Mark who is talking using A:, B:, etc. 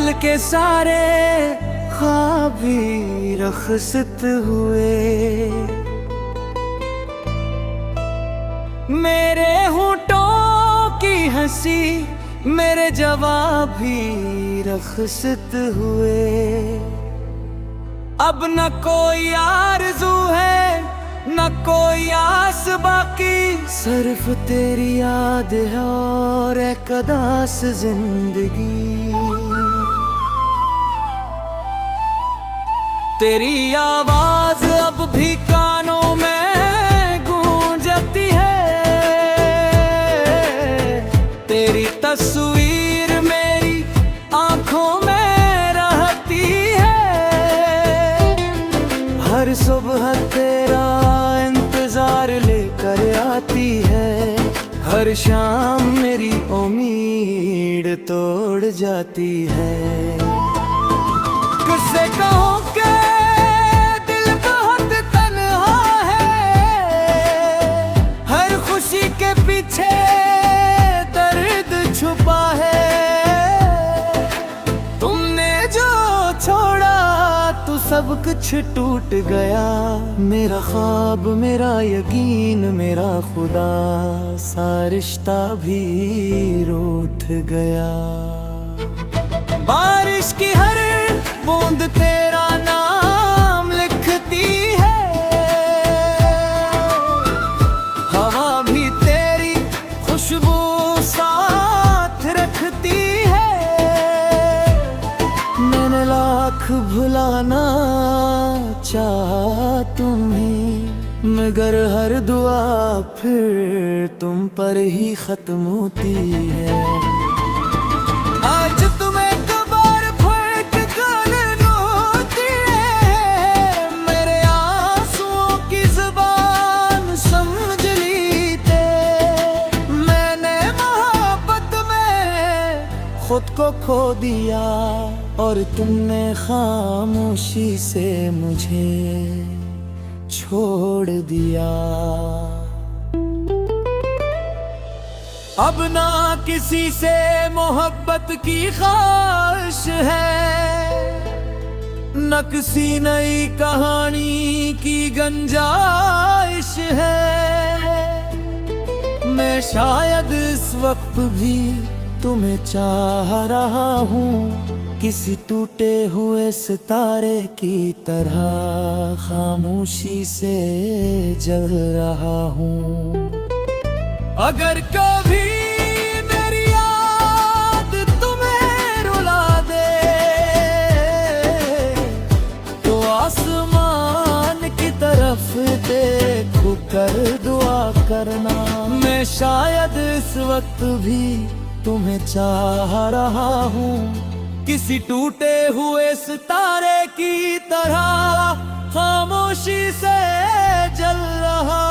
A: दिल के सारे ख्वाब भी रखसत हुए। मेरे होठों की हंसी मेरे जवाब भी रखसत हुए। अब न कोई आरज़ू है न कोई आस बाकी, सिर्फ तेरी याद है और एक अदास जिंदगी। तेरी आवाज अब भी कानों में गूंजती है, तेरी तस्वीर मेरी आंखों में रहती है। हर सुबह तेरा इंतजार लेकर आती है, हर शाम मेरी उम्मीद तोड़ जाती है। किससे कहूँ कि दिल बहुत तन्हा है, हर खुशी के पीछे दर्द छुपा है। तुमने जो छोड़ा तो सब कुछ टूट गया, मेरा ख्वाब मेरा यकीन मेरा खुदा सा रिश्ता भी रूठ गया। बारिश की हर बूंद तेरा नाम लिखती है, हवा भी तेरी खुशबू साथ रखती है। मैंने लाख भुलाना चाहा तुम्हें, मगर हर दुआ फिर तुम पर ही खत्म होती है। आज तुम्हें कबार फर्क कर होती है, मेरे आंसुओं की जुबान समझ ली थे। मैंने मोहब्बत में खुद को खो दिया और तुमने खामोशी से मुझे छोड़ दिया। अब ना किसी से मोहब्बत की ख्वाहिश है, न किसी नई कहानी की गुंजाइश है। मैं शायद इस वक्त भी तुम्हें चाह रहा हूँ, किसी टूटे हुए सितारे की तरह खामोशी से जल रहा हूँ। अगर कभी मेरी याद तुम्हें रुला दे तो आसमान की तरफ देख कर दुआ करना। मैं शायद इस वक्त भी तुम्हें चाह रहा हूँ, किसी टूटे हुए सितारे की तरह खामोशी से जल रहा।